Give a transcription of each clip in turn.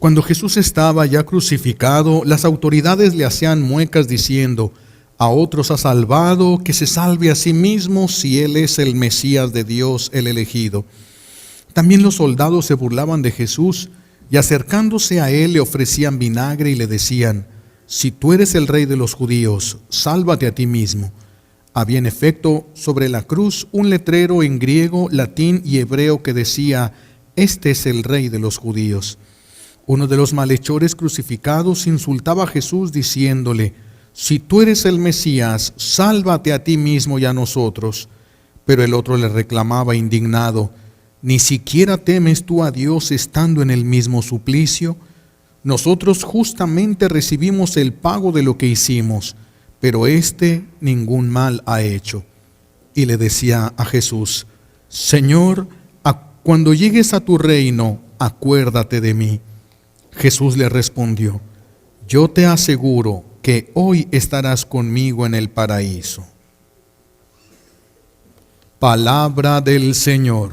Cuando Jesús estaba ya crucificado, las autoridades le hacían muecas diciendo: a otros ha salvado, que se salve a sí mismo si él es el Mesías de Dios, el elegido. También los soldados se burlaban de Jesús y acercándose a él le ofrecían vinagre y le decían: si tú eres el rey de los judíos, sálvate a ti mismo. Había en efecto sobre la cruz un letrero en griego, latín y hebreo que decía: este es el rey de los judíos. Uno de los malhechores crucificados insultaba a Jesús diciéndole: si tú eres el Mesías, sálvate a ti mismo y a nosotros. Pero el otro le reclamaba indignado: ¿ni siquiera temes tú a Dios estando en el mismo suplicio? Nosotros justamente recibimos el pago de lo que hicimos, pero éste ningún mal ha hecho. Y le decía a Jesús: Señor, cuando llegues a tu reino, acuérdate de mí. Jesús le respondió: yo te aseguro que hoy estarás conmigo en el paraíso. Palabra del Señor.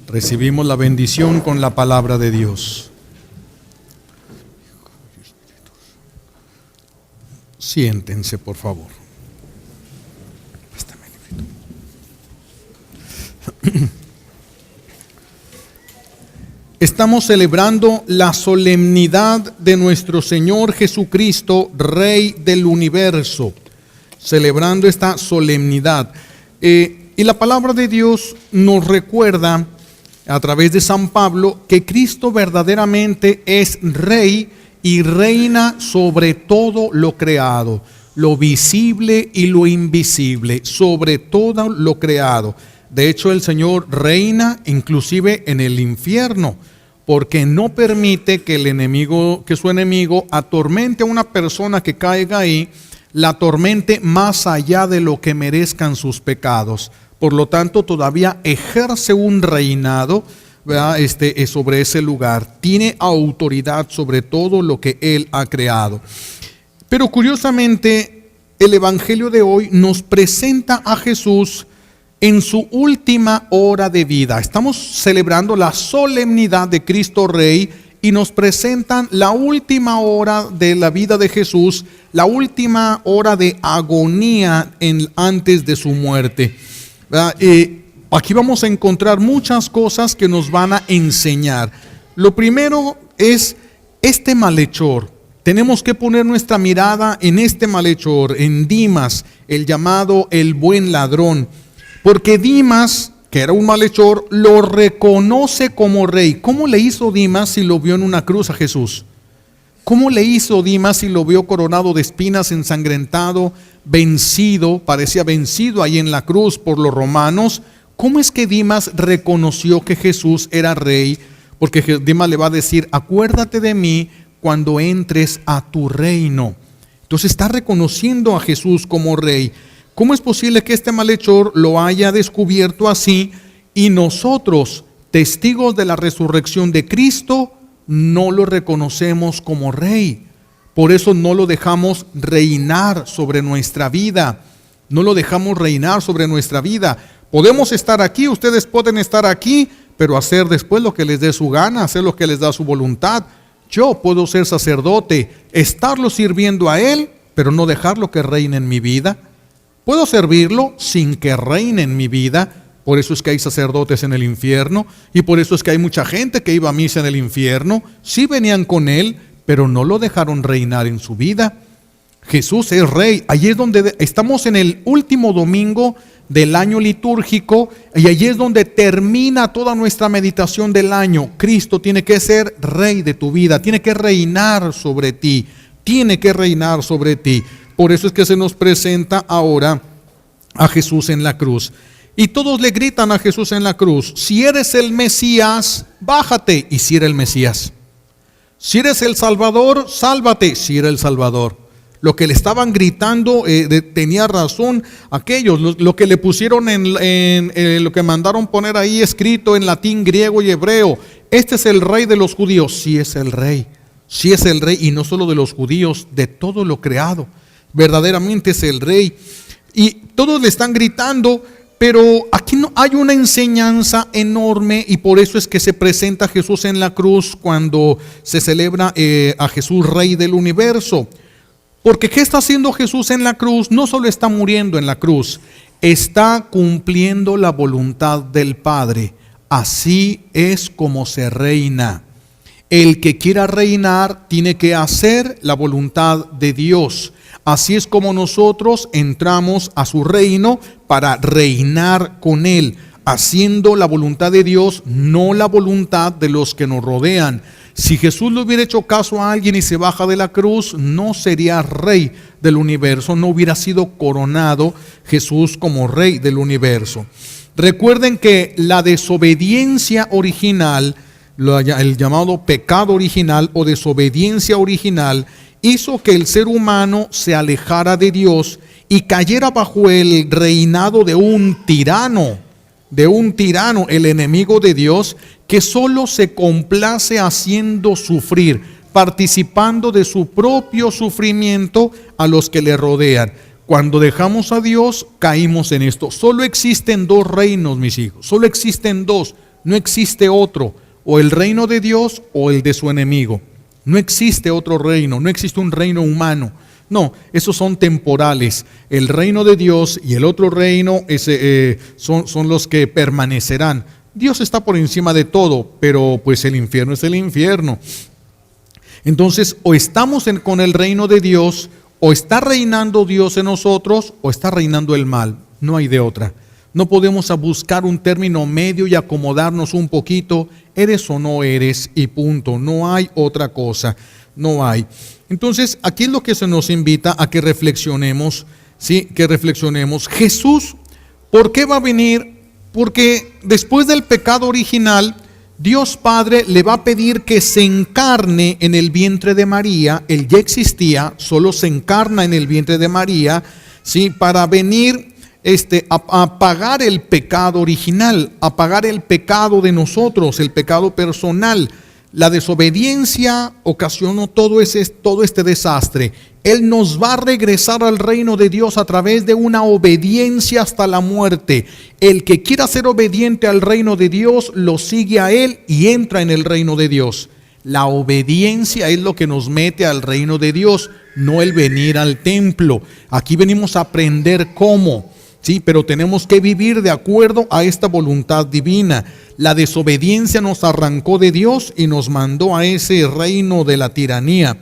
Recibimos la bendición con la palabra de Dios. Siéntense, por favor. Estamos celebrando la solemnidad de nuestro Señor Jesucristo, Rey del universo. Celebrando esta solemnidad. Y la palabra de Dios nos recuerda a través de San Pablo que Cristo verdaderamente es Rey y reina sobre todo lo creado, lo visible y lo invisible, sobre todo lo creado. De hecho, el Señor reina inclusive en el infierno, porque no permite que su enemigo atormente a una persona que caiga ahí, la atormente más allá de lo que merezcan sus pecados. Por lo tanto, todavía ejerce un reinado, ¿verdad? Sobre ese lugar. Tiene autoridad sobre todo lo que Él ha creado. Pero curiosamente, el Evangelio de hoy nos presenta a Jesús en su última hora de vida. Estamos celebrando la solemnidad de Cristo Rey y nos presentan la última hora de la vida de Jesús, la última hora de agonía antes de su muerte. Aquí vamos a encontrar muchas cosas que nos van a enseñar. Lo primero es este malhechor. Tenemos que poner nuestra mirada en este malhechor, en Dimas, el llamado el buen ladrón. Porque Dimas, que era un malhechor, lo reconoce como rey. ¿Cómo le hizo Dimas si lo vio en una cruz a Jesús? ¿Cómo le hizo Dimas si lo vio coronado de espinas, ensangrentado, vencido, parecía vencido ahí en la cruz por los romanos? ¿Cómo es que Dimas reconoció que Jesús era rey? Porque Dimas le va a decir: acuérdate de mí cuando entres a tu reino. Entonces está reconociendo a Jesús como rey. ¿Cómo es posible que este malhechor lo haya descubierto así y nosotros, testigos de la resurrección de Cristo, no lo reconocemos como rey? Por eso no lo dejamos reinar sobre nuestra vida. No lo dejamos reinar sobre nuestra vida. Podemos estar aquí, ustedes pueden estar aquí, pero hacer después lo que les dé su gana, hacer lo que les da su voluntad. Yo puedo ser sacerdote, estarlo sirviendo a Él, pero no dejarlo que reine en mi vida. Puedo servirlo sin que reine en mi vida. Por eso es que hay sacerdotes en el infierno y por eso es que hay mucha gente que iba a misa en el infierno. Sí venían con Él, pero no lo dejaron reinar en su vida. Jesús es rey. Allí es donde estamos, en el último domingo del año litúrgico, y allí es donde termina toda nuestra meditación del año. Cristo tiene que ser rey de tu vida, tiene que reinar sobre ti, tiene que reinar sobre ti. Por eso es que se nos presenta ahora a Jesús en la cruz. Y todos le gritan a Jesús en la cruz: si eres el Mesías, bájate. Y si era el Mesías. Si eres el Salvador, sálvate. Si era el Salvador. Lo que le estaban gritando tenía razón aquellos. Lo que le pusieron lo que mandaron poner ahí escrito en latín, griego y hebreo: este es el rey de los judíos. Sí es el rey. Sí es el rey, y no solo de los judíos, de todo lo creado. Verdaderamente es el rey. Y todos le están gritando, Pero aquí no, hay una enseñanza enorme, y por eso es que se presenta a Jesús en la cruz cuando se celebra a Jesús Rey del universo. Porque ¿qué está haciendo Jesús en la cruz? No solo está muriendo en la cruz, está cumpliendo la voluntad del Padre. Así es como se reina. El que quiera reinar tiene que hacer la voluntad de Dios. Así es como nosotros entramos a su reino para reinar con Él, haciendo la voluntad de Dios, no la voluntad de los que nos rodean. Si Jesús le hubiera hecho caso a alguien y se baja de la cruz, no sería rey del universo, no hubiera sido coronado Jesús como rey del universo. Recuerden que la desobediencia original, el llamado pecado original o desobediencia original, hizo que el ser humano se alejara de Dios y cayera bajo el reinado de un tirano, el enemigo de Dios, que solo se complace haciendo sufrir, participando de su propio sufrimiento a los que le rodean. Cuando dejamos a Dios, caímos en esto. Solo existen dos reinos, mis hijos, solo existen dos, no existe otro, o el reino de Dios o el de su enemigo. No existe otro reino, no existe un reino humano. No, esos son temporales. El reino de Dios y el otro reino son los que permanecerán. Dios está por encima de todo, pero pues el infierno es el infierno. Entonces, o estamos con el reino de Dios, o está reinando Dios en nosotros, o está reinando el mal. No hay de otra. No podemos buscar un término medio y acomodarnos un poquito. Eres o no eres y punto. No hay otra cosa. No hay. Entonces, aquí es lo que se nos invita a que reflexionemos. ¿Sí? Que reflexionemos. Jesús, ¿por qué va a venir? Porque después del pecado original, Dios Padre le va a pedir que se encarne en el vientre de María. Él ya existía, solo se encarna en el vientre de María, ¿sí? Para venir a pagar el pecado original, a pagar el pecado de nosotros, el pecado personal. La desobediencia ocasionó todo este desastre. Él nos va a regresar al reino de Dios a través de una obediencia hasta la muerte. El que quiera ser obediente al reino de Dios, lo sigue a Él y entra en el reino de Dios. La obediencia es lo que nos mete al reino de Dios, no el venir al templo. Aquí venimos a aprender cómo. Sí, pero tenemos que vivir de acuerdo a esta voluntad divina. La desobediencia nos arrancó de Dios y nos mandó a ese reino de la tiranía.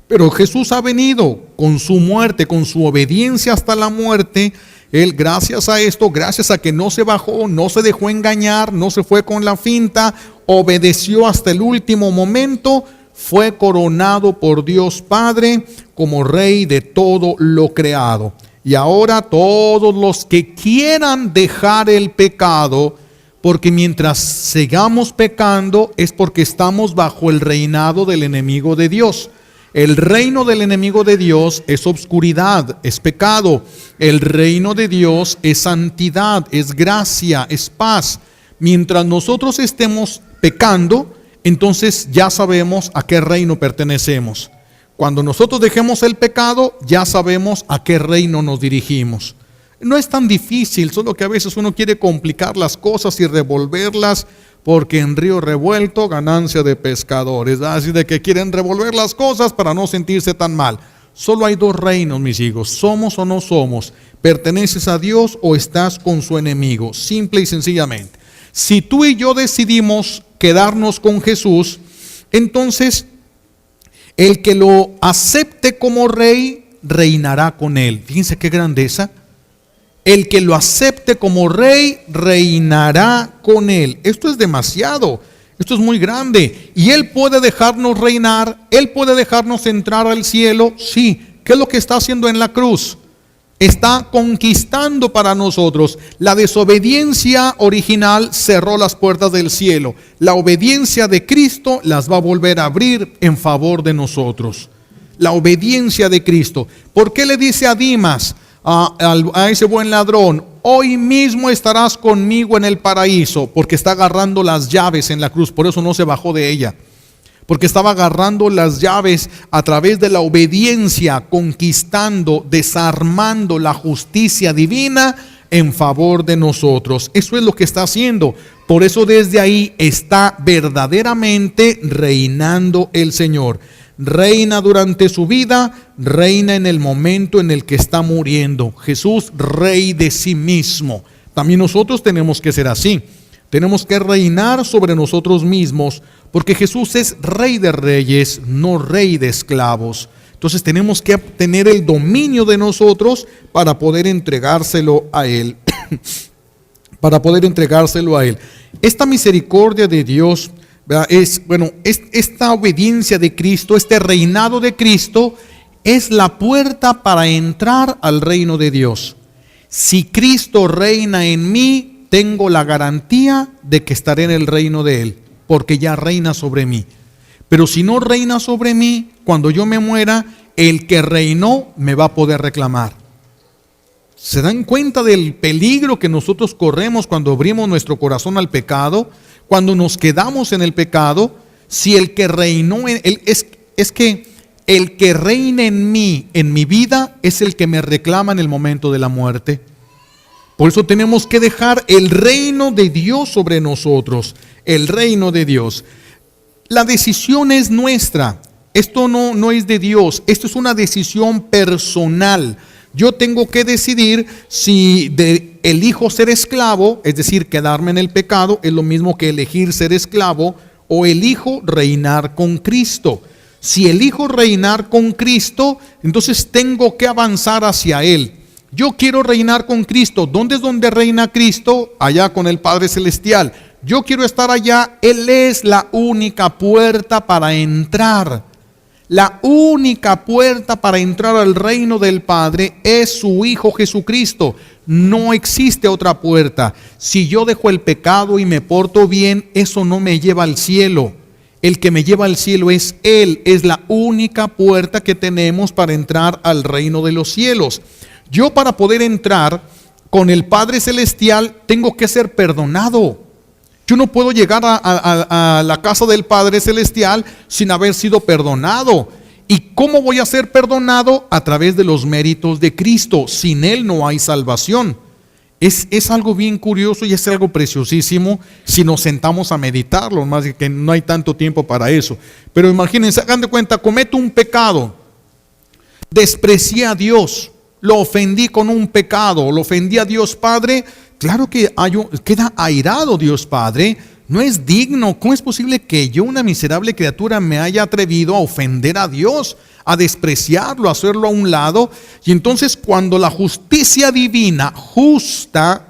Pero Jesús ha venido con su muerte, con su obediencia hasta la muerte. Él, gracias a esto, gracias a que no se bajó, no se dejó engañar, no se fue con la finta, obedeció hasta el último momento, fue coronado por Dios Padre como Rey de todo lo creado. Y ahora todos los que quieran dejar el pecado, porque mientras sigamos pecando es porque estamos bajo el reinado del enemigo de Dios. El reino del enemigo de Dios es obscuridad, es pecado. El reino de Dios es santidad, es gracia, es paz. Mientras nosotros estemos pecando, entonces ya sabemos a qué reino pertenecemos. Cuando nosotros dejemos el pecado, ya sabemos a qué reino nos dirigimos. No es tan difícil, solo que a veces uno quiere complicar las cosas y revolverlas, porque en río revuelto, ganancia de pescadores. Así de que quieren revolver las cosas para no sentirse tan mal. Solo hay dos reinos, mis hijos. Somos o no somos. ¿Perteneces a Dios o estás con su enemigo? Simple y sencillamente. Si tú y yo decidimos quedarnos con Jesús, entonces el que lo acepte como rey, reinará con él. Fíjense qué grandeza. El que lo acepte como rey, reinará con él. Esto es demasiado. Esto es muy grande. Y Él puede dejarnos reinar. Él puede dejarnos entrar al cielo. Sí. ¿Qué es lo que está haciendo en la cruz? Está conquistando para nosotros. La desobediencia original cerró las puertas del cielo. La obediencia de Cristo las va a volver a abrir en favor de nosotros. La obediencia de Cristo. ¿Por qué le dice a Dimas, a ese buen ladrón, hoy mismo estarás conmigo en el paraíso? Porque está agarrando las llaves en la cruz. Por eso no se bajó de ella. Porque estaba agarrando las llaves a través de la obediencia, conquistando, desarmando la justicia divina. en favor de nosotros. Eso es lo que está haciendo. Por eso desde ahí está verdaderamente reinando el Señor. Reina durante su vida, reina en el momento en el que está muriendo. Jesús, rey de sí mismo. También nosotros tenemos que ser así. Tenemos que reinar sobre nosotros mismos, porque Jesús es rey de reyes, no rey de esclavos. Entonces tenemos que tener el dominio de nosotros para poder entregárselo a Él. Para poder entregárselo a Él. Esta misericordia de Dios, ¿verdad? Esta obediencia de Cristo, este reinado de Cristo, es la puerta para entrar al reino de Dios. Si Cristo reina en mí, tengo la garantía de que estaré en el reino de Él, porque ya reina sobre mí. Pero si no reina sobre mí, cuando yo me muera, el que reinó me va a poder reclamar. ¿Se dan cuenta del peligro que nosotros corremos cuando abrimos nuestro corazón al pecado? Cuando nos quedamos en el pecado, si el que reinó, es que el que reina en mí, en mi vida, es el que me reclama en el momento de la muerte. Por eso tenemos que dejar el reino de Dios sobre nosotros, el reino de Dios. La decisión es nuestra. Esto no es de Dios. Esto es una decisión personal. Yo tengo que decidir si elijo ser esclavo, es decir, quedarme en el pecado, es lo mismo que elegir ser esclavo, o elijo reinar con Cristo. Si elijo reinar con Cristo, entonces tengo que avanzar hacia Él. Yo quiero reinar con Cristo. ¿Dónde es donde reina Cristo? Allá con el Padre Celestial. Yo quiero estar allá. Él es la única puerta para entrar. La única puerta para entrar al reino del Padre es su Hijo Jesucristo. No existe otra puerta. Si yo dejo el pecado y me porto bien, eso no me lleva al cielo. El que me lleva al cielo es Él. Es la única puerta que tenemos para entrar al reino de los cielos. Yo, para poder entrar con el Padre Celestial, tengo que ser perdonado. Yo no puedo llegar a la casa del Padre Celestial sin haber sido perdonado. ¿Y cómo voy a ser perdonado? A través de los méritos de Cristo. Sin Él no hay salvación. Es algo bien curioso y es algo preciosísimo si nos sentamos a meditarlo, más que no hay tanto tiempo para eso. Pero imagínense, hagan de cuenta, cometo un pecado, desprecié a Dios, lo ofendí con un pecado, lo ofendí a Dios Padre. Claro que queda airado Dios Padre. No es digno. ¿Cómo es posible que yo, una miserable criatura, me haya atrevido a ofender a Dios, a despreciarlo, a hacerlo a un lado? Y entonces, cuando la justicia divina, justa,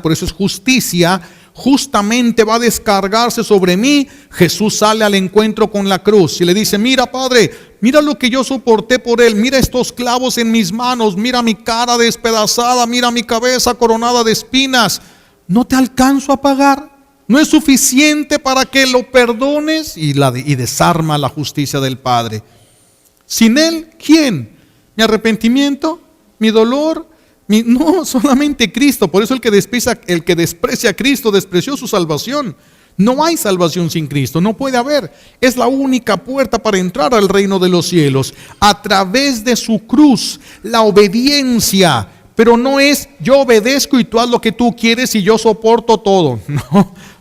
por eso es justicia, justamente va a descargarse sobre mí, Jesús sale al encuentro con la cruz y le dice: mira, Padre, mira lo que yo soporté por Él, mira estos clavos en mis manos, mira mi cara despedazada, mira mi cabeza coronada de espinas. ¿No te alcanzo a pagar? ¿No es suficiente para que lo perdones? Y desarma la justicia del Padre. Sin Él, ¿quién? ¿Mi arrepentimiento? ¿Mi dolor? No, solamente Cristo. Por eso el que desprecia a Cristo despreció su salvación. No hay salvación sin Cristo, no puede haber. Es la única puerta para entrar al reino de los cielos. A través de su cruz, la obediencia. Pero no es yo obedezco y tú haz lo que tú quieres y yo soporto todo.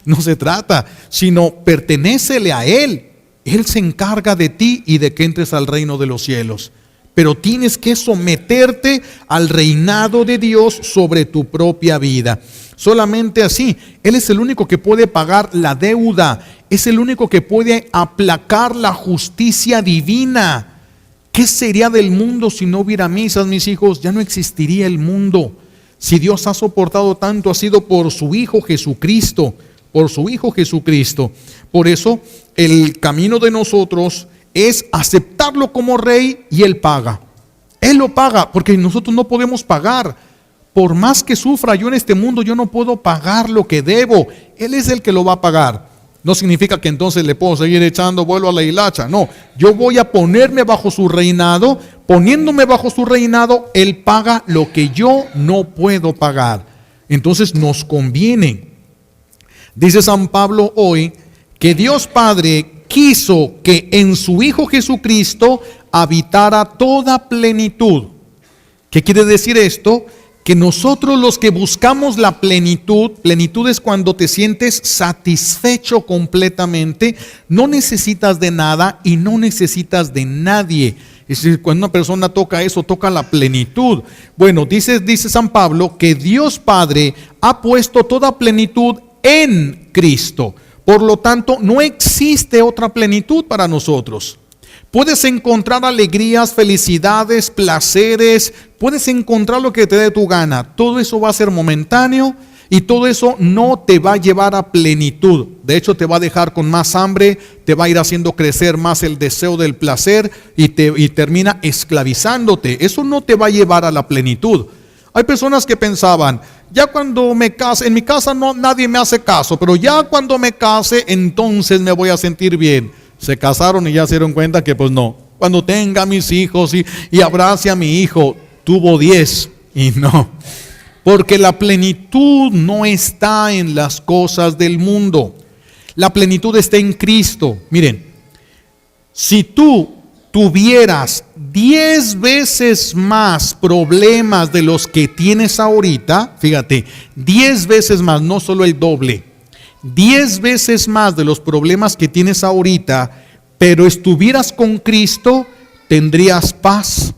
No se trata, sino pertenécele a Él. Él se encarga de ti y de que entres al reino de los cielos. Pero tienes que someterte al reinado de Dios sobre tu propia vida. Solamente así. Él es el único que puede pagar la deuda. Es el único que puede aplacar la justicia divina. ¿Qué sería del mundo si no hubiera misas, mis hijos? Ya no existiría el mundo. Si Dios ha soportado tanto, ha sido por su Hijo Jesucristo. Por su Hijo Jesucristo. Por eso el camino de nosotros es aceptarlo como Rey y Él paga. Él lo paga porque nosotros no podemos pagar. Por más que sufra yo en este mundo, yo no puedo pagar lo que debo. Él es el que lo va a pagar. No significa que entonces le puedo seguir echando vuelo a la hilacha. No, yo voy a ponerme bajo su reinado. Poniéndome bajo su reinado, Él paga lo que yo no puedo pagar. Entonces nos conviene. Dice San Pablo hoy que Dios Padre quiso que en su Hijo Jesucristo habitara toda plenitud. ¿Qué quiere decir esto? que nosotros los que buscamos la plenitud, plenitud es cuando te sientes satisfecho completamente, no necesitas de nada y no necesitas de nadie. Es decir, cuando una persona toca eso, toca la plenitud. Bueno, dice San Pablo que Dios Padre ha puesto toda plenitud en Cristo. Por lo tanto, no existe otra plenitud para nosotros. Puedes encontrar alegrías, felicidades, placeres, puedes encontrar lo que te dé tu gana. Todo eso va a ser momentáneo y todo eso no te va a llevar a plenitud. De hecho, te va a dejar con más hambre, te va a ir haciendo crecer más el deseo del placer y termina esclavizándote. Eso no te va a llevar a la plenitud. Hay personas que pensaban, ya cuando me case, en mi casa nadie me hace caso, pero ya cuando me case, entonces me voy a sentir bien. Se casaron y ya se dieron cuenta que pues no. Cuando tenga mis hijos y abrace a mi hijo, tuvo 10 y no. Porque la plenitud no está en las cosas del mundo. La plenitud está en Cristo. Miren, si tú tuvieras 10 veces más problemas de los que tienes ahorita, fíjate, 10 veces más, no solo el doble, 10 veces más de los problemas que tienes ahorita, pero estuvieras con Cristo, tendrías paz.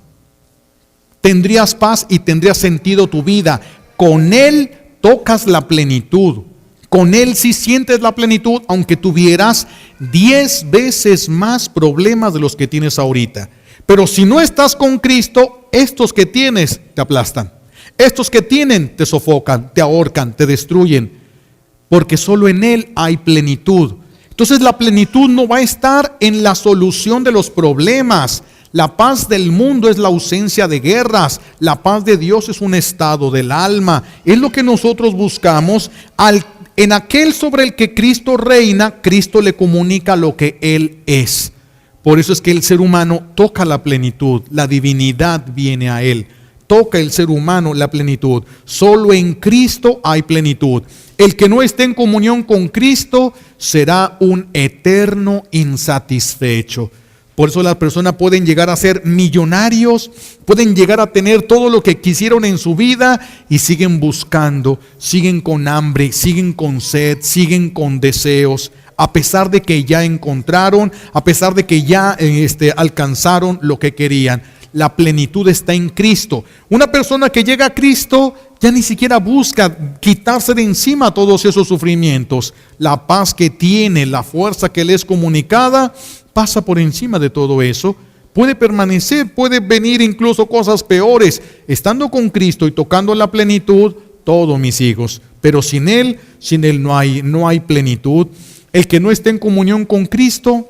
Tendrías paz y tendrías sentido tu vida. Con Él tocas la plenitud. Con Él sí sientes la plenitud, aunque tuvieras 10 veces más problemas de los que tienes ahorita. Pero si no estás con Cristo, estos que tienes te aplastan. Estos que tienen te sofocan, te ahorcan, te destruyen. Porque solo en Él hay plenitud. Entonces la plenitud no va a estar en la solución de los problemas. La paz del mundo es la ausencia de guerras. La paz de Dios es un estado del alma. Es lo que nosotros buscamos. En aquel sobre el que Cristo reina, Cristo le comunica lo que Él es. Por eso es que el ser humano toca la plenitud. La divinidad viene a Él. Toca el ser humano la plenitud. Solo en Cristo hay plenitud. El que no esté en comunión con Cristo será un eterno insatisfecho. Por eso las personas pueden llegar a ser millonarios, pueden llegar a tener todo lo que quisieron en su vida y siguen buscando, siguen con hambre, siguen con sed, siguen con deseos, a pesar de que ya encontraron, a pesar de que ya alcanzaron lo que querían. La plenitud está en Cristo. Una persona que llega a Cristo ya ni siquiera busca quitarse de encima todos esos sufrimientos. La paz que tiene, la fuerza que le es comunicada, pasa por encima de todo eso. Puede permanecer, puede venir incluso cosas peores. Estando con Cristo y tocando la plenitud, todo, mis hijos. Pero sin Él no hay plenitud. El que no esté en comunión con Cristo,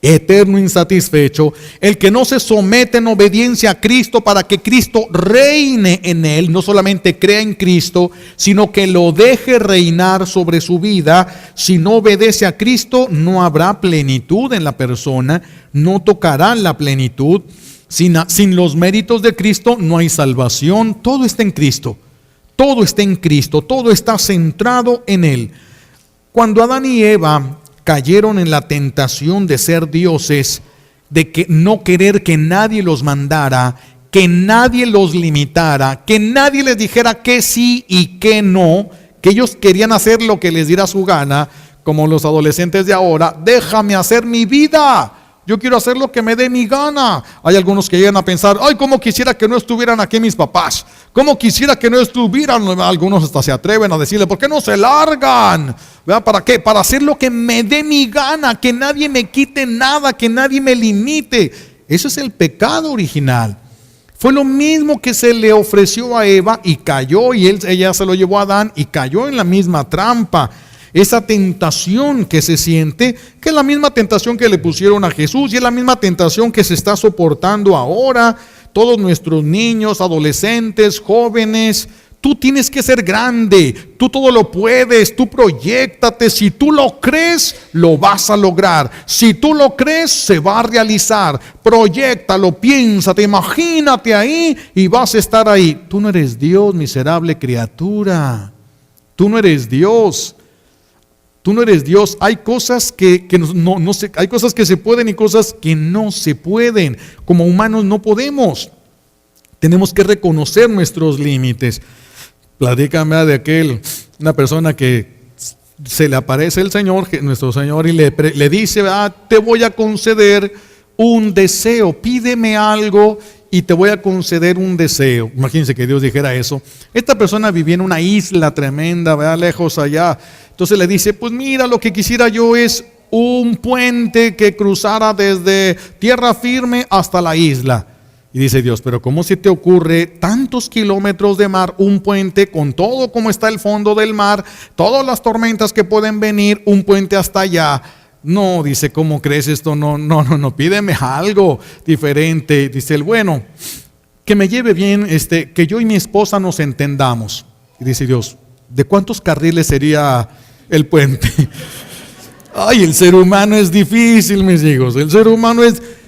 eterno insatisfecho. El que no se somete en obediencia a Cristo para que Cristo reine en él, no solamente crea en Cristo, sino que lo deje reinar sobre su vida. Si no obedece a Cristo, no habrá plenitud en la persona, no tocará la plenitud. Sin los méritos de Cristo no hay salvación. Todo está en Cristo. Todo está en Cristo, todo está centrado en Él. Cuando Adán y Eva cayeron en la tentación de ser dioses, de que no querer que nadie los mandara, que nadie los limitara, que nadie les dijera que sí y que no, que ellos querían hacer lo que les diera su gana, como los adolescentes de ahora. Déjame hacer mi vida, yo quiero hacer lo que me dé mi gana. Hay algunos que llegan a pensar, ay, cómo quisiera que no estuvieran aquí mis papás, cómo quisiera que no estuvieran. Algunos hasta se atreven a decirle, ¿por qué no se largan? ¿Verdad? ¿Para qué? Para hacer lo que me dé mi gana, que nadie me quite nada, que nadie me limite. Eso es el pecado original. Fue lo mismo que se le ofreció a Eva y cayó, y ella se lo llevó a Adán y cayó en la misma trampa. Esa tentación que se siente, que es la misma tentación que le pusieron a Jesús y es la misma tentación que se está soportando ahora. Todos nuestros niños, adolescentes, jóvenes, tú tienes que ser grande, tú todo lo puedes, tú proyéctate. Si tú lo crees, lo vas a lograr. Si tú lo crees, se va a realizar. Proyéctalo, piénsate, imagínate ahí y vas a estar ahí. Tú no eres Dios, miserable criatura. Tú no eres Dios. Tú no eres Dios. Hay cosas que no se, hay cosas que se pueden y cosas que no se pueden. Como humanos no podemos. Tenemos que reconocer nuestros límites. Platícame de una persona que se le aparece el Señor, nuestro Señor, y le dice, te voy a conceder un deseo, pídeme algo y te voy a conceder un deseo. Imagínense que Dios dijera eso. Esta persona vivía en una isla tremenda, ¿verdad? Lejos allá. Entonces le dice, pues mira, lo que quisiera yo es un puente que cruzara desde tierra firme hasta la isla. Y dice Dios, pero ¿cómo se te ocurre tantos kilómetros de mar, un puente con todo como está el fondo del mar, todas las tormentas que pueden venir, un puente hasta allá? No, dice, ¿cómo crees esto? No, pídeme algo diferente. Dice él, bueno, que me lleve bien, que yo y mi esposa nos entendamos. Y dice Dios, ¿de cuántos carriles sería el puente? Ay, el ser humano es difícil, mis hijos.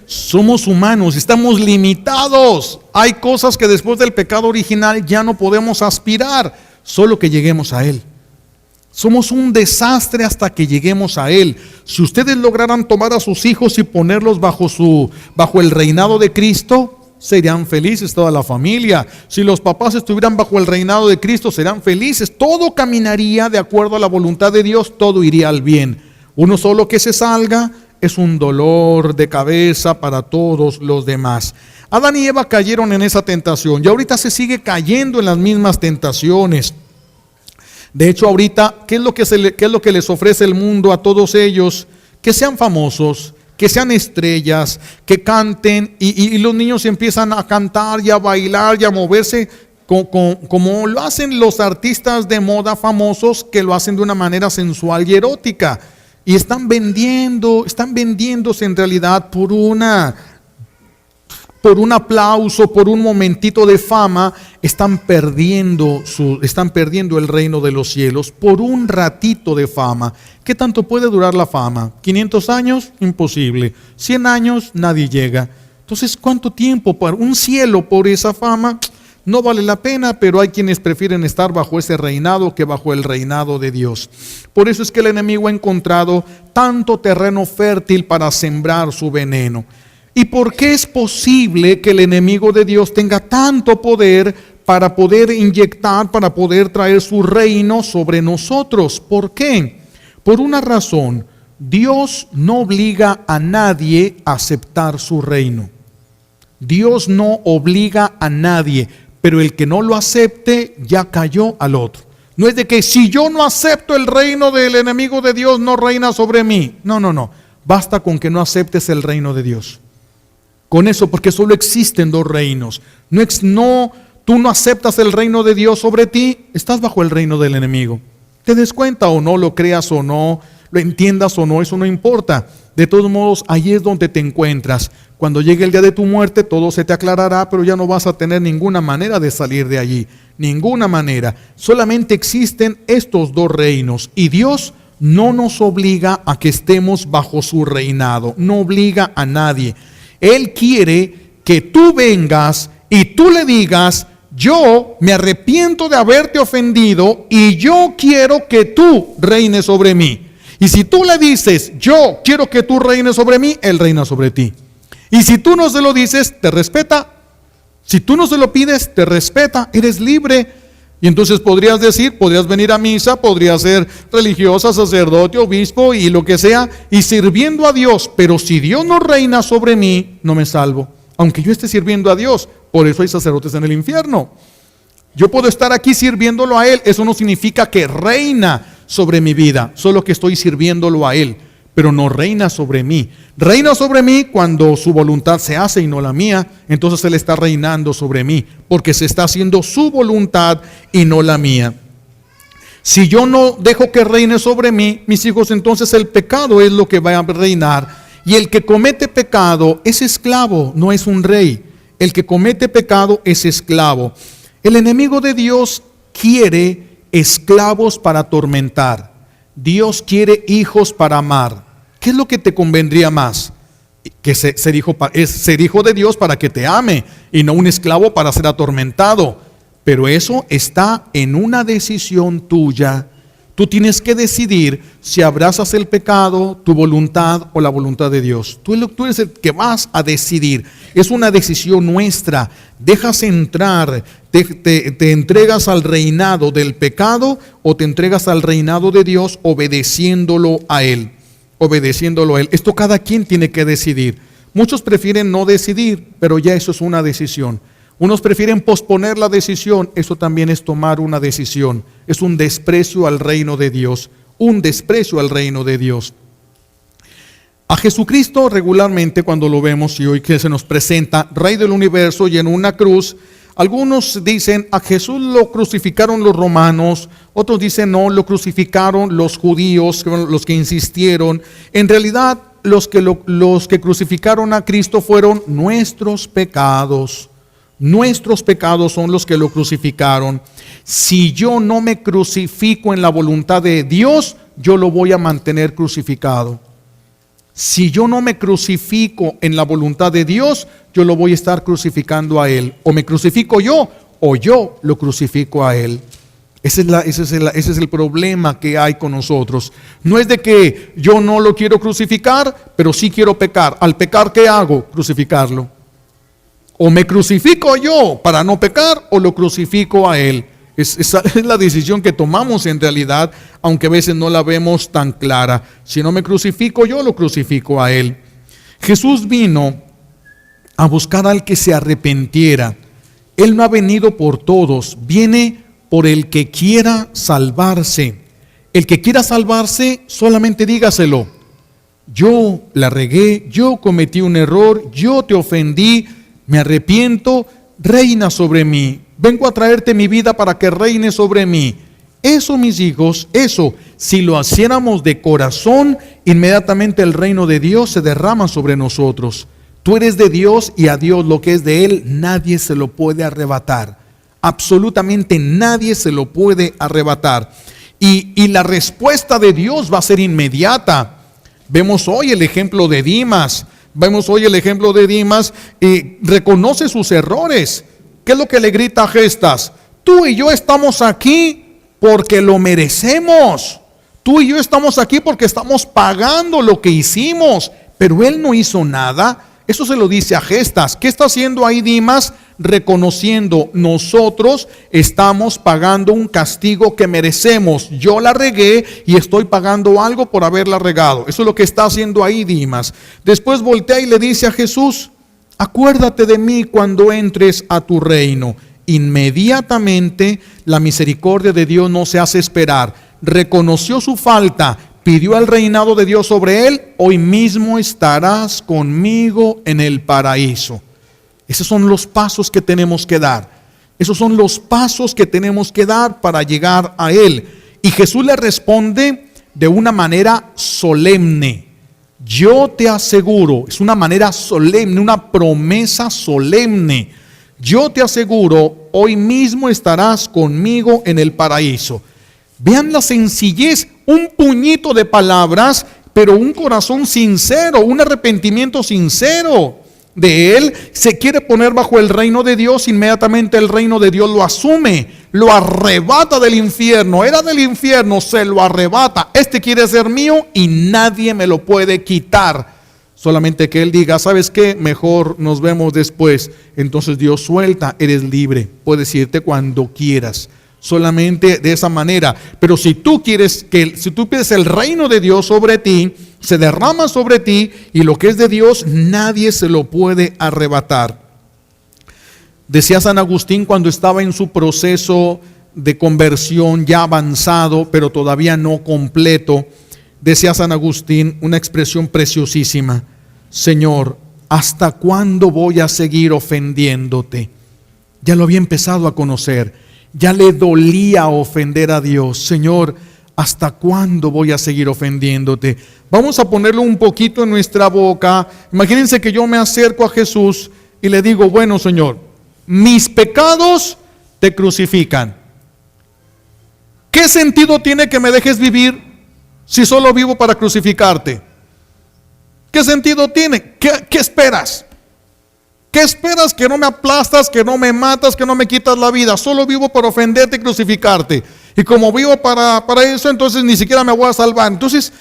Somos humanos, estamos limitados. Hay cosas que después del pecado original ya no podemos aspirar, solo que lleguemos a Él. Somos un desastre hasta que lleguemos a Él. Si ustedes lograran tomar a sus hijos y ponerlos bajo el reinado de Cristo, serían felices toda la familia. Si los papás estuvieran bajo el reinado de Cristo, serán felices. Todo caminaría de acuerdo a la voluntad de Dios, todo iría al bien. Uno solo que se salga es un dolor de cabeza para todos los demás. Adán y Eva cayeron en esa tentación y ahorita se sigue cayendo en las mismas tentaciones. De hecho, ahorita, ¿qué es lo que les ofrece el mundo a todos ellos? Que sean famosos, que sean estrellas, que canten y los niños empiezan a cantar y a bailar y a moverse como lo hacen los artistas de moda famosos, que lo hacen de una manera sensual y erótica. Y están vendiéndose en realidad por un aplauso, por un momentito de fama. Están perdiendo el reino de los cielos por un ratito de fama. ¿Qué tanto puede durar la fama? 500 años, imposible. 100 años, nadie llega. Entonces, ¿cuánto tiempo para un cielo por esa fama? No vale la pena, pero hay quienes prefieren estar bajo ese reinado que bajo el reinado de Dios. Por eso es que el enemigo ha encontrado tanto terreno fértil para sembrar su veneno. ¿Y por qué es posible que el enemigo de Dios tenga tanto poder para poder inyectar, para poder traer su reino sobre nosotros? ¿Por qué? Por una razón: Dios no obliga a nadie a aceptar su reino. Dios no obliga a nadie, pero el que no lo acepte ya cayó al otro. No es de que si yo no acepto el reino del enemigo de Dios, no reina sobre mí. No. Basta con que no aceptes el reino de Dios. Con eso, porque solo existen dos reinos. Tú no aceptas el reino de Dios sobre ti, estás bajo el reino del enemigo. Te des cuenta o no, lo creas o no, lo entiendas o no, eso no importa. De todos modos, ahí es donde te encuentras. Cuando llegue el día de tu muerte, todo se te aclarará, pero ya no vas a tener ninguna manera de salir de allí. Ninguna manera. Solamente existen estos dos reinos. Y Dios no nos obliga a que estemos bajo su reinado. No obliga a nadie. Él quiere que tú vengas y tú le digas: yo me arrepiento de haberte ofendido y yo quiero que tú reines sobre mí. Y si tú le dices: yo quiero que tú reines sobre mí, Él reina sobre ti. Y si tú no se lo dices, te respeta. Si tú no se lo pides, te respeta. Eres libre. Y entonces podrías venir a misa, podrías ser religiosa, sacerdote, obispo y lo que sea, y sirviendo a Dios. Pero si Dios no reina sobre mí, no me salvo. Aunque yo esté sirviendo a Dios, por eso hay sacerdotes en el infierno. Yo puedo estar aquí sirviéndolo a Él, eso no significa que reina sobre mi vida, solo que estoy sirviéndolo a Él, pero no reina sobre mí. Reina sobre mí cuando su voluntad se hace y no la mía, entonces Él está reinando sobre mí, porque se está haciendo su voluntad y no la mía. Si yo no dejo que reine sobre mí, mis hijos, entonces el pecado es lo que va a reinar. Y el que comete pecado es esclavo, no es un rey. El que comete pecado es esclavo. El enemigo de Dios quiere esclavos para atormentar. Dios quiere hijos para amar. ¿Qué es lo que te convendría más? Que ser hijo de Dios para que te ame y no un esclavo para ser atormentado. Pero eso está en una decisión tuya. Tú tienes que decidir si abrazas el pecado, tu voluntad o la voluntad de Dios. Tú eres el que vas a decidir. Es una decisión nuestra. Dejas entrar, te entregas al reinado del pecado o te entregas al reinado de Dios obedeciéndolo a Él. Obedeciéndolo a Él. Esto cada quien tiene que decidir. Muchos prefieren no decidir, pero ya eso es una decisión. Unos prefieren posponer la decisión, eso también es tomar una decisión. Es un desprecio al reino de Dios, un desprecio al reino de Dios. A Jesucristo regularmente cuando lo vemos y hoy que se nos presenta Rey del universo y en una cruz, algunos dicen a Jesús lo crucificaron los romanos, otros dicen no, lo crucificaron los judíos, los que insistieron. En realidad los que crucificaron a Cristo fueron nuestros pecados. Nuestros pecados son los que lo crucificaron. Si yo no me crucifico en la voluntad de Dios, yo lo voy a mantener crucificado. Si yo no me crucifico en la voluntad de Dios, yo lo voy a estar crucificando a Él. O me crucifico yo, o yo lo crucifico a Él. Ese es el problema que hay con nosotros. No es de que yo no lo quiero crucificar, pero sí quiero pecar. Al pecar, ¿qué hago? Crucificarlo. O me crucifico yo para no pecar o lo crucifico a Él. Esa es la decisión que tomamos en realidad, aunque a veces no la vemos tan clara. Si no me crucifico yo, lo crucifico a Él. Jesús vino a buscar al que se arrepintiera. Él no ha venido por todos, viene por el que quiera salvarse. El que quiera salvarse, solamente dígaselo. Yo la regué, yo cometí un error, yo te ofendí. Me arrepiento, reina sobre mí. Vengo a traerte mi vida para que reine sobre mí. Eso, mis hijos, eso, si lo hiciéramos de corazón, inmediatamente el reino de Dios se derrama sobre nosotros. Tú eres de Dios y a Dios lo que es de Él, nadie se lo puede arrebatar. Absolutamente nadie se lo puede arrebatar. Y la respuesta de Dios va a ser inmediata. Vemos hoy el ejemplo de Dimas. Vemos hoy el ejemplo de Dimas y reconoce sus errores. ¿Qué es lo que le grita a Gestas? Tú y yo estamos aquí porque lo merecemos. Tú y yo estamos aquí porque estamos pagando lo que hicimos. Pero él no hizo nada. Eso se lo dice a Gestas. ¿Qué está haciendo ahí Dimas? Reconociendo, nosotros estamos pagando un castigo que merecemos. Yo la regué y estoy pagando algo por haberla regado. Eso es lo que está haciendo ahí Dimas. Después voltea y le dice a Jesús, acuérdate de mí cuando entres a tu reino. Inmediatamente la misericordia de Dios no se hace esperar. Reconoció su falta, pidió el reinado de Dios sobre él. Hoy mismo estarás conmigo en el paraíso. Esos son los pasos que tenemos que dar. Esos son los pasos que tenemos que dar para llegar a Él. Y Jesús le responde de una manera solemne. Yo te aseguro, es una manera solemne, una promesa solemne. Yo te aseguro, hoy mismo estarás conmigo en el paraíso. Vean la sencillez, un puñito de palabras, pero un corazón sincero, un arrepentimiento sincero de él. Se quiere poner bajo el reino de Dios, inmediatamente el reino de Dios lo asume, lo arrebata del infierno. Era del infierno, se lo arrebata. Este quiere ser mío y nadie me lo puede quitar. Solamente que él diga, ¿sabes qué? Mejor nos vemos después. Entonces Dios suelta, eres libre, puedes irte cuando quieras. Solamente de esa manera. Pero si tú pides el reino de Dios sobre ti, se derrama sobre ti, y lo que es de Dios nadie se lo puede arrebatar. Decía San Agustín cuando estaba en su proceso de conversión ya avanzado, pero todavía no completo, decía San Agustín una expresión preciosísima: Señor, ¿hasta cuándo voy a seguir ofendiéndote? Ya lo había empezado a conocer. Ya le dolía ofender a Dios. Señor, ¿hasta cuándo voy a seguir ofendiéndote? Vamos a ponerlo un poquito en nuestra boca. Imagínense que yo me acerco a Jesús y le digo, bueno, Señor, mis pecados te crucifican. ¿Qué sentido tiene que me dejes vivir si solo vivo para crucificarte? ¿Qué sentido tiene? ¿Qué esperas? ¿Qué esperas? Que no me aplastas, que no me matas, que no me quitas la vida. Solo vivo para ofenderte y crucificarte. Y como vivo para eso, entonces ni siquiera me voy a salvar. Entonces,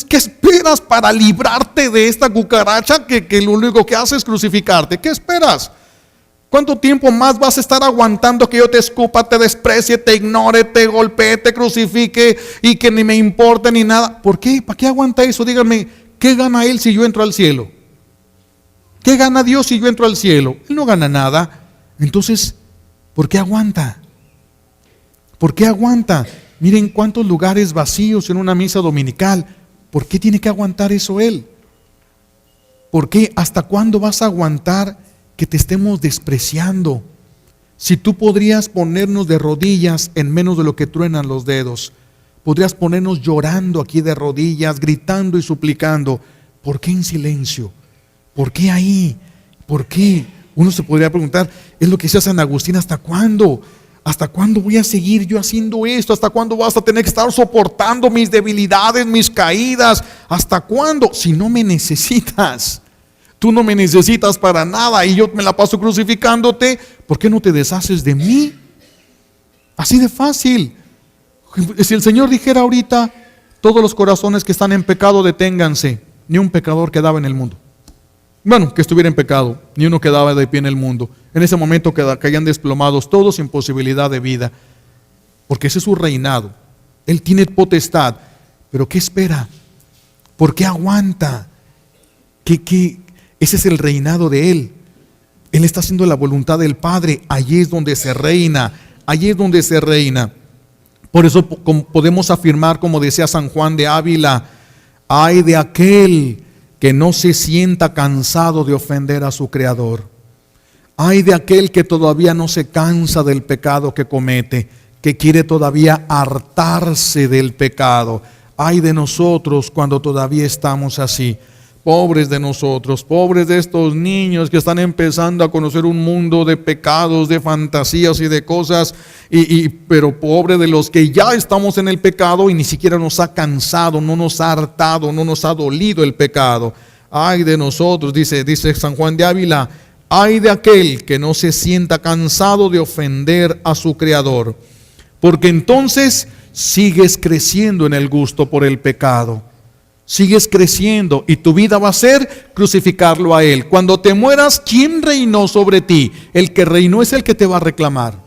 ¿qué esperas para librarte de esta cucaracha que lo único que hace es crucificarte? ¿Qué esperas? ¿Cuánto tiempo más vas a estar aguantando que yo te escupa, te desprecie, te ignore, te golpee, te crucifique y que ni me importe ni nada? ¿Por qué? ¿Para qué aguanta eso? Díganme, ¿qué gana él si yo entro al cielo? ¿Qué gana Dios si yo entro al cielo? Él no gana nada. Entonces, ¿por qué aguanta? ¿Por qué aguanta? Miren cuántos lugares vacíos en una misa dominical. ¿Por qué tiene que aguantar eso él? ¿Por qué? ¿Hasta cuándo vas a aguantar que te estemos despreciando? Si tú podrías ponernos de rodillas en menos de lo que truenan los dedos, podrías ponernos llorando aquí de rodillas, gritando y suplicando. ¿Por qué en silencio? ¿Por qué ahí? ¿Por qué? Uno se podría preguntar, es lo que decía San Agustín, ¿hasta cuándo? ¿Hasta cuándo voy a seguir yo haciendo esto? ¿Hasta cuándo vas a tener que estar soportando mis debilidades, mis caídas? ¿Hasta cuándo? Si no me necesitas. Tú no me necesitas para nada y yo me la paso crucificándote. ¿Por qué no te deshaces de mí? Así de fácil. Si el Señor dijera ahorita, todos los corazones que están en pecado deténganse, ni un pecador quedaba en el mundo. Bueno, que estuviera en pecado, ni uno quedaba de pie en el mundo. En ese momento caían desplomados todos sin posibilidad de vida. Porque ese es su reinado. Él tiene potestad. Pero ¿qué espera? ¿Por qué aguanta? Ese es el reinado de Él. Él está haciendo la voluntad del Padre. Allí es donde se reina. Allí es donde se reina. Por eso podemos afirmar, como decía San Juan de Ávila, ay de aquel que no se sienta cansado de ofender a su Creador. Ay de aquel que todavía no se cansa del pecado que comete, que quiere todavía hartarse del pecado. Ay de nosotros cuando todavía estamos así. Pobres de nosotros, pobres de estos niños que están empezando a conocer un mundo de pecados, de fantasías y de cosas, pero pobre de los que ya estamos en el pecado y ni siquiera nos ha cansado, no nos ha hartado, no nos ha dolido el pecado. Ay de nosotros, dice San Juan de Ávila, ay de aquel que no se sienta cansado de ofender a su Creador, porque entonces sigues creciendo en el gusto por el pecado. Sigues creciendo y tu vida va a ser crucificarlo a Él. Cuando te mueras, ¿quién reinó sobre ti? El que reinó es el que te va a reclamar.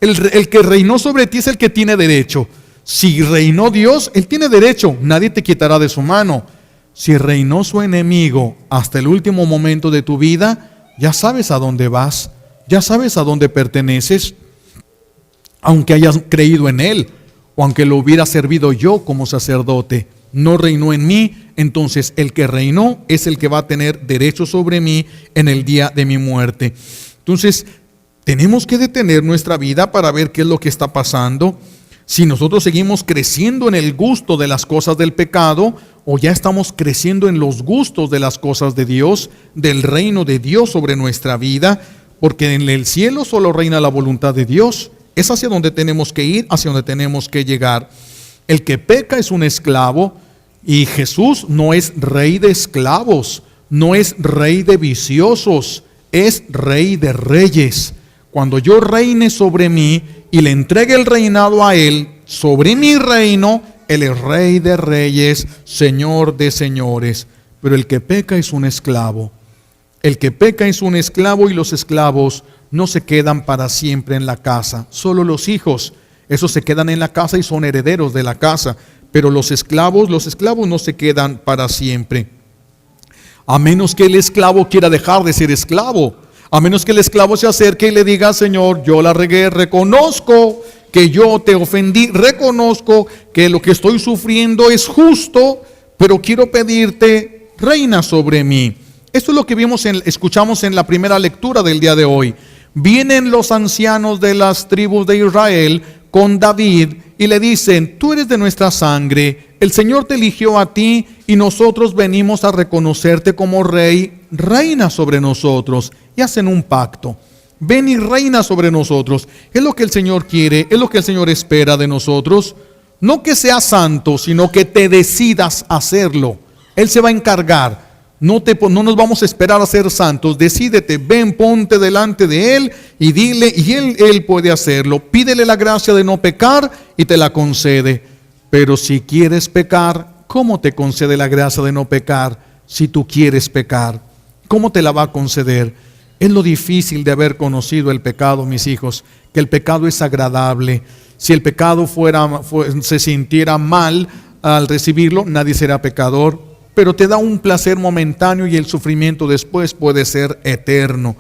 El que reinó sobre ti es el que tiene derecho. Si reinó Dios, Él tiene derecho. Nadie te quitará de su mano. Si reinó su enemigo hasta el último momento de tu vida, ya sabes a dónde vas. Ya sabes a dónde perteneces. Aunque hayas creído en Él o aunque lo hubiera servido yo como sacerdote. No reinó en mí, entonces el que reinó es el que va a tener derecho sobre mí en el día de mi muerte. Entonces, tenemos que detener nuestra vida para ver qué es lo que está pasando. Si nosotros seguimos creciendo en el gusto de las cosas del pecado, o ya estamos creciendo en los gustos de las cosas de Dios, del reino de Dios sobre nuestra vida, porque en el cielo solo reina la voluntad de Dios. Es hacia donde tenemos que ir, hacia donde tenemos que llegar. El que peca es un esclavo y Jesús no es rey de esclavos, no es rey de viciosos, es rey de reyes. Cuando yo reine sobre mí y le entregue el reinado a Él, sobre mi reino, Él es rey de reyes, señor de señores. Pero el que peca es un esclavo. El que peca es un esclavo y los esclavos no se quedan para siempre en la casa, solo los hijos. Esos se quedan en la casa y son herederos de la casa, pero los esclavos no se quedan para siempre. A menos que el esclavo quiera dejar de ser esclavo, a menos que el esclavo se acerque y le diga, Señor, yo la regué, reconozco que yo te ofendí, reconozco que lo que estoy sufriendo es justo, pero quiero pedirte, reina sobre mí. Esto es lo que escuchamos en la primera lectura del día de hoy. Vienen los ancianos de las tribus de Israel con David y le dicen, tú eres de nuestra sangre, el Señor te eligió a ti y nosotros venimos a reconocerte como rey, reina sobre nosotros. Y hacen un pacto, ven y reina sobre nosotros. Es lo que el Señor quiere, es lo que el Señor espera de nosotros. No que seas santo, sino que te decidas hacerlo. Él se va a encargar. No nos vamos a esperar a ser santos. Decídete, ven, ponte delante de Él y dile, y Él puede hacerlo. Pídele la gracia de no pecar y te la concede. Pero si quieres pecar, ¿cómo te concede la gracia de no pecar? Si tú quieres pecar, ¿cómo te la va a conceder? Es lo difícil de haber conocido el pecado, mis hijos, que el pecado es agradable. Si el pecado se sintiera mal al recibirlo, nadie será pecador, pero te da un placer momentáneo y el sufrimiento después puede ser eterno.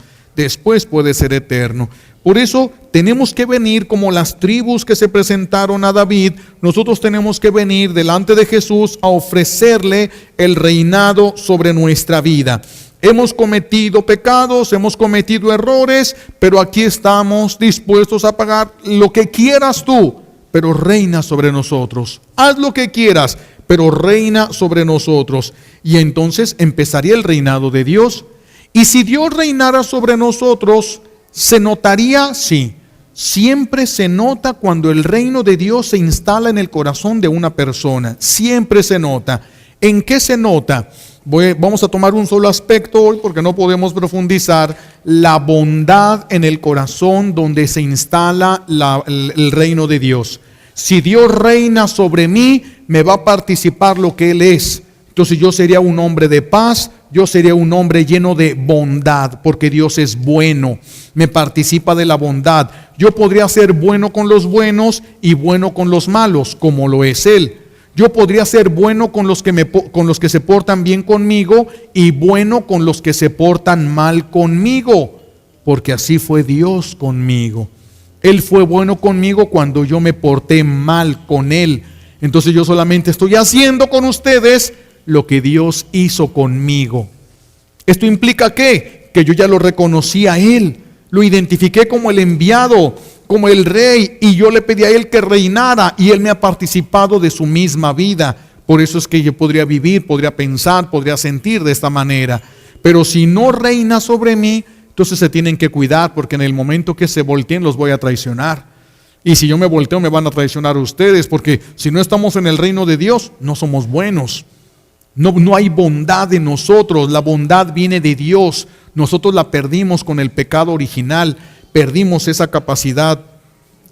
Por eso tenemos que venir como las tribus que se presentaron a David. Nosotros tenemos que venir delante de Jesús a ofrecerle el reinado sobre nuestra vida. Hemos cometido pecados, hemos cometido errores, pero aquí estamos dispuestos a pagar lo que quieras tú, pero reina sobre nosotros. Haz lo que quieras, pero reina sobre nosotros. Y entonces empezaría el reinado de Dios. Y si Dios reinara sobre nosotros, ¿se notaría? Sí. Siempre se nota cuando el reino de Dios se instala en el corazón de una persona. Siempre se nota. ¿En qué se nota? Vamos a tomar un solo aspecto hoy porque no podemos profundizar. La bondad en el corazón donde se instala el reino de Dios. Si Dios reina sobre mí, me va a participar lo que Él es. Entonces yo sería un hombre de paz, yo sería un hombre lleno de bondad, porque Dios es bueno, me participa de la bondad. Yo podría ser bueno con los buenos y bueno con los malos, como lo es Él. Yo podría ser bueno con los que se portan bien conmigo y bueno con los que se portan mal conmigo, porque así fue Dios conmigo. Él fue bueno conmigo cuando yo me porté mal con Él. Entonces yo solamente estoy haciendo con ustedes lo que Dios hizo conmigo. ¿Esto implica qué? Que yo ya lo reconocí a Él, lo identifiqué como el enviado, como el rey, y yo le pedí a Él que reinara, y Él me ha participado de su misma vida. Por eso es que yo podría vivir, podría pensar, podría sentir de esta manera. Pero si no reina sobre mí, entonces se tienen que cuidar, porque en el momento que se volteen los voy a traicionar. Y si yo me volteo, me van a traicionar ustedes, porque si no estamos en el reino de Dios, no somos buenos. No hay bondad en nosotros, la bondad viene de Dios. Nosotros la perdimos con el pecado original, perdimos esa capacidad.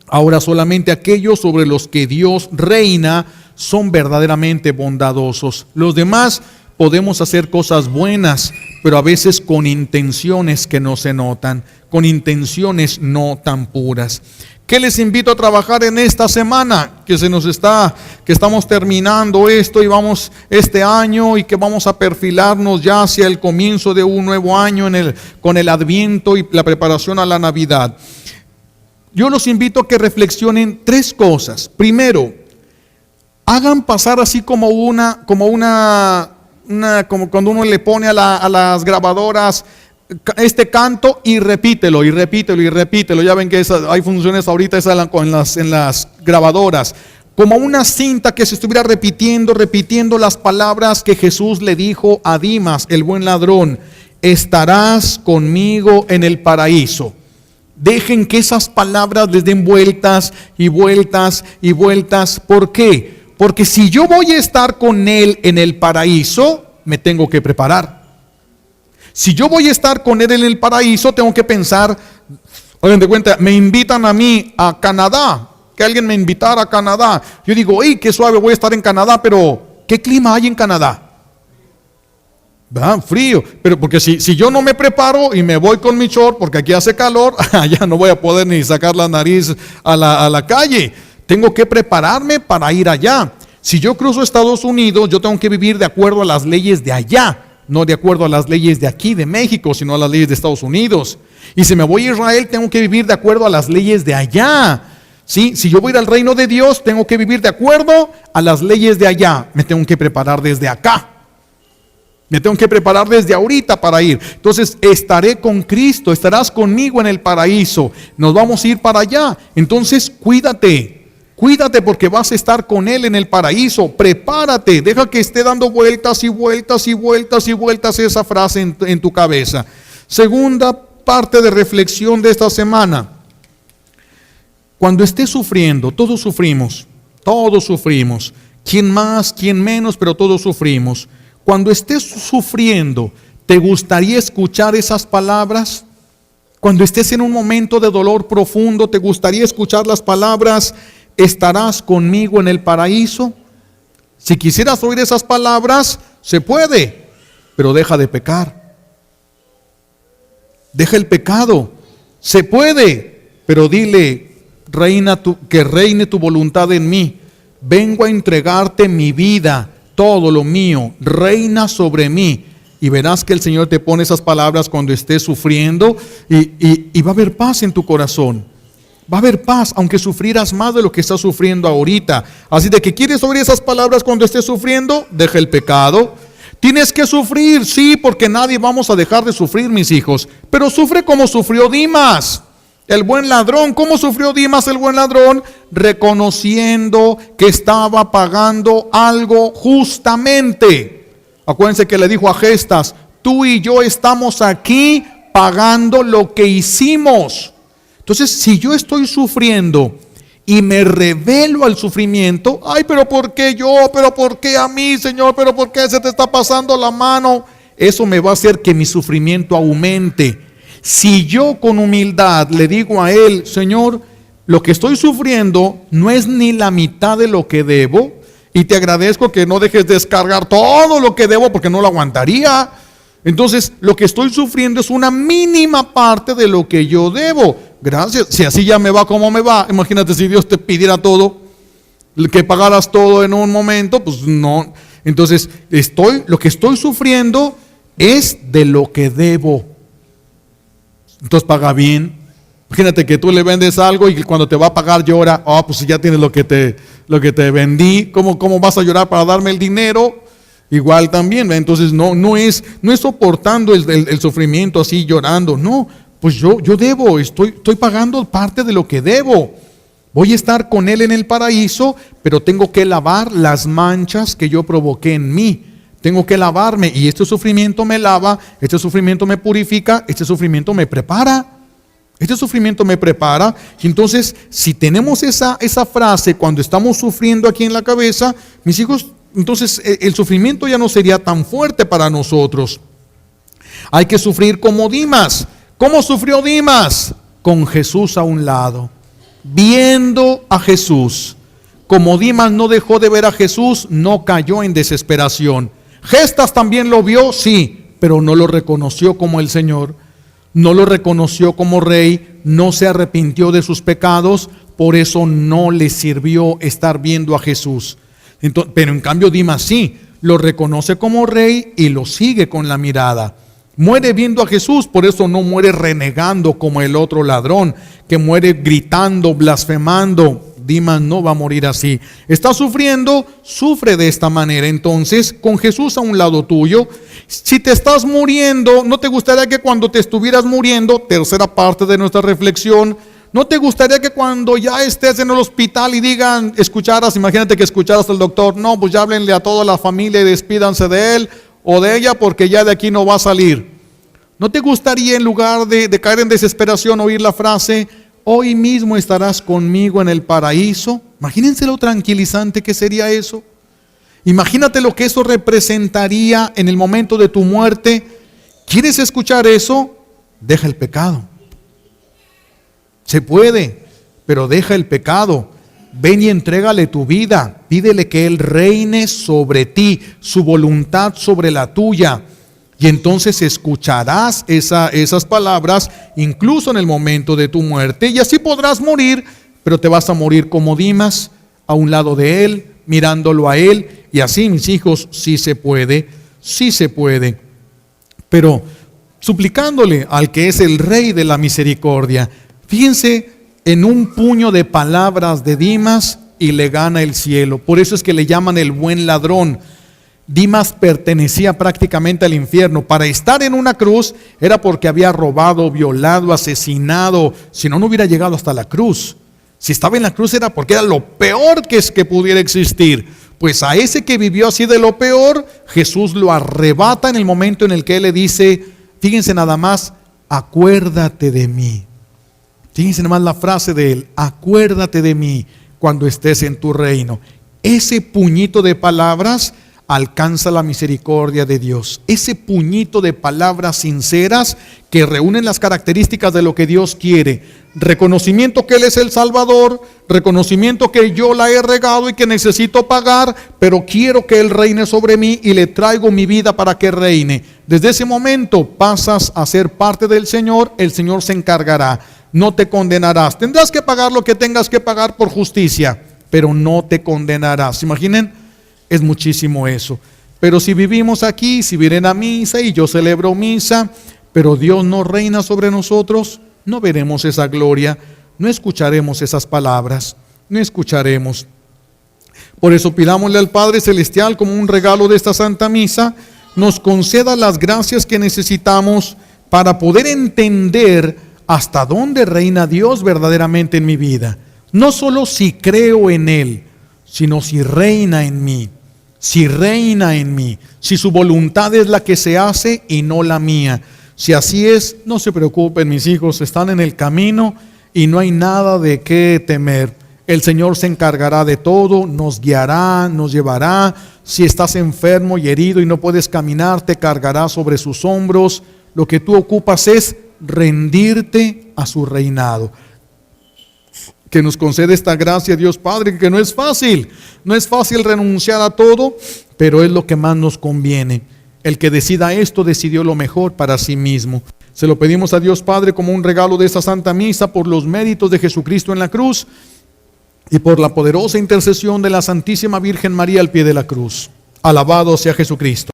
Ahora solamente aquellos sobre los que Dios reina son verdaderamente bondadosos. Los demás podemos hacer cosas buenas, pero a veces con intenciones que no se notan, con intenciones no tan puras. ¿Qué les invito a trabajar en esta semana? Que estamos terminando esto y vamos este año y que vamos a perfilarnos ya hacia el comienzo de un nuevo año con el Adviento y la preparación a la Navidad. Yo los invito a que reflexionen 3 cosas. Primero, hagan pasar así como cuando uno le pone a las grabadoras este canto y repítelo. Ya ven que hay funciones ahorita en las grabadoras, como una cinta que se estuviera repitiendo las palabras que Jesús le dijo a Dimas, el buen ladrón: estarás conmigo en el paraíso. Dejen que esas palabras les den vueltas y vueltas y vueltas. ¿Por qué? Porque si yo voy a estar con Él en el paraíso, me tengo que preparar. Si yo voy a estar con Él en el paraíso, tengo que pensar, oigan de cuenta, me invitan a mí a Canadá, que alguien me invitara a Canadá. Yo digo, qué suave, voy a estar en Canadá, pero ¿qué clima hay en Canadá? Frío. Pero porque si yo no me preparo y me voy con mi short, porque aquí hace calor, allá no voy a poder ni sacar la nariz a la calle. Tengo que prepararme para ir allá. Si yo cruzo Estados Unidos, yo tengo que vivir de acuerdo a las leyes de allá, no de acuerdo a las leyes de aquí, de México, sino a las leyes de Estados Unidos. Y si me voy a Israel, tengo que vivir de acuerdo a las leyes de allá. ¿Sí? Si yo voy al reino de Dios, tengo que vivir de acuerdo a las leyes de allá. Me tengo que preparar desde acá. Me tengo que preparar desde ahorita para ir. Entonces, estaré con Cristo, estarás conmigo en el paraíso. Nos vamos a ir para allá. Entonces, cuídate porque vas a estar con Él en el paraíso. Prepárate, deja que esté dando vueltas y vueltas y vueltas y vueltas esa frase en tu cabeza. Segunda parte de reflexión de esta semana. Cuando estés sufriendo, todos sufrimos. Quién más, quién menos, pero todos sufrimos. Cuando estés sufriendo, ¿te gustaría escuchar esas palabras? Cuando estés en un momento de dolor profundo, ¿te gustaría escuchar las palabras, estarás conmigo en el paraíso? Si quisieras oír esas palabras, se puede, pero deja de pecar. Deja el pecado. Se puede, pero dile, que reine tu voluntad en mí. Vengo a entregarte mi vida, todo lo mío, reina sobre mí. Y verás que el Señor te pone esas palabras cuando estés sufriendo y va a haber paz en tu corazón. Va a haber paz, aunque sufrirás más de lo que estás sufriendo ahorita. Así de que quieres oír esas palabras cuando estés sufriendo, deja el pecado. Tienes que sufrir, sí, porque nadie vamos a dejar de sufrir, mis hijos. Pero sufre como sufrió Dimas, el buen ladrón. ¿Cómo sufrió Dimas, el buen ladrón? Reconociendo que estaba pagando algo justamente. Acuérdense que le dijo a Gestas, tú y yo estamos aquí pagando lo que hicimos. Entonces, si yo estoy sufriendo y me revelo al sufrimiento, ay, pero ¿por qué yo? ¿Pero por qué a mí, Señor? ¿Pero por qué se te está pasando la mano? Eso me va a hacer que mi sufrimiento aumente. Si yo con humildad le digo a Él, Señor, lo que estoy sufriendo no es ni la mitad de lo que debo, y te agradezco que no dejes descargar todo lo que debo porque no lo aguantaría. Entonces, lo que estoy sufriendo es una mínima parte de lo que yo debo. Gracias. Si así ya me va como me va, imagínate si Dios te pidiera todo, que pagaras todo en un momento, pues no. Entonces, lo que estoy sufriendo es de lo que debo. Entonces, paga bien. Imagínate que tú le vendes algo y cuando te va a pagar llora. Pues si ya tienes lo que te vendí, ¿cómo vas a llorar para darme el dinero? Igual también, ¿ve? Entonces no es soportando el sufrimiento así llorando. No, pues yo debo, estoy pagando parte de lo que debo. Voy a estar con Él en el paraíso, pero tengo que lavar las manchas que yo provoqué en mí. Tengo que lavarme y este sufrimiento me lava, este sufrimiento me purifica, este sufrimiento me prepara. Este sufrimiento me prepara. Entonces, si tenemos esa frase cuando estamos sufriendo aquí en la cabeza, mis hijos, entonces el sufrimiento ya no sería tan fuerte para nosotros. Hay que sufrir como Dimas. ¿Cómo sufrió Dimas? Con Jesús a un lado, viendo a Jesús. Como Dimas no dejó de ver a Jesús, no cayó en desesperación. Gestas también lo vio, sí, pero no lo reconoció como el Señor. No lo reconoció como rey, no se arrepintió de sus pecados, por eso no le sirvió estar viendo a Jesús. Entonces, pero en cambio Dimas sí, lo reconoce como rey y lo sigue con la mirada. Muere viendo a Jesús, por eso no muere renegando como el otro ladrón, que muere gritando, blasfemando. Dimas no va a morir así. Está sufriendo, sufre de esta manera. Entonces, con Jesús a un lado tuyo. Si te estás muriendo, ¿no te gustaría que cuando te estuvieras muriendo, tercera parte de nuestra reflexión, no te gustaría que cuando ya estés en el hospital y digan, imagínate que escucharas al doctor, no, pues ya háblenle a toda la familia y despídanse de él o de ella porque ya de aquí no va a salir? ¿No te gustaría, en lugar de caer en desesperación, oír la frase, hoy mismo estarás conmigo en el paraíso? Imagínense lo tranquilizante que sería eso. Imagínate lo que eso representaría en el momento de tu muerte. ¿Quieres escuchar eso? Deja el pecado. Se puede, pero deja el pecado. Ven y entrégale tu vida. Pídele que Él reine sobre ti, su voluntad sobre la tuya. Y entonces escucharás esas palabras incluso en el momento de tu muerte. Y así podrás morir, pero te vas a morir como Dimas, a un lado de Él, mirándolo a Él. Y así, mis hijos, sí se puede, pero suplicándole al que es el Rey de la misericordia. Fíjense en un puño de palabras de Dimas y le gana el cielo. Por eso es que le llaman el buen ladrón. Dimas pertenecía prácticamente al infierno. Para estar en una cruz era porque había robado, violado, asesinado. Si no, no hubiera llegado hasta la cruz. Si estaba en la cruz era porque era lo peor que pudiera existir. Pues a ese que vivió así de lo peor, Jesús lo arrebata en el momento en el que Él le dice, fíjense nada más, acuérdate de mí. Fíjense nada más la frase de Él, acuérdate de mí cuando estés en tu reino. Ese puñito de palabras alcanza la misericordia de Dios. Ese puñito de palabras sinceras que reúnen las características de lo que Dios quiere. Reconocimiento que Él es el Salvador, reconocimiento que yo la he regado y que necesito pagar, pero quiero que Él reine sobre mí y le traigo mi vida para que reine. Desde ese momento pasas a ser parte del Señor, el Señor se encargará. No te condenarás. Tendrás que pagar lo que tengas que pagar por justicia, pero no te condenarás. Imaginen. Es muchísimo eso. Pero si vivimos aquí, si vienen a misa y yo celebro misa, pero Dios no reina sobre nosotros, no veremos esa gloria, no escucharemos esas palabras, no escucharemos. Por eso pidámosle al Padre Celestial, como un regalo de esta Santa Misa, nos conceda las gracias que necesitamos para poder entender hasta dónde reina Dios verdaderamente en mi vida. No solo si creo en Él, sino si reina en mí, si reina en mí, si su voluntad es la que se hace y no la mía. Si así es, no se preocupen, mis hijos, están en el camino y no hay nada de qué temer. El Señor se encargará de todo, nos guiará, nos llevará. Si estás enfermo y herido y no puedes caminar, te cargará sobre sus hombros. Lo que tú ocupas es rendirte a su reinado. Que nos concede esta gracia, Dios Padre, que no es fácil renunciar a todo, pero es lo que más nos conviene. El que decida esto decidió lo mejor para sí mismo. Se lo pedimos a Dios Padre como un regalo de esta Santa Misa por los méritos de Jesucristo en la cruz y por la poderosa intercesión de la Santísima Virgen María al pie de la cruz. Alabado sea Jesucristo.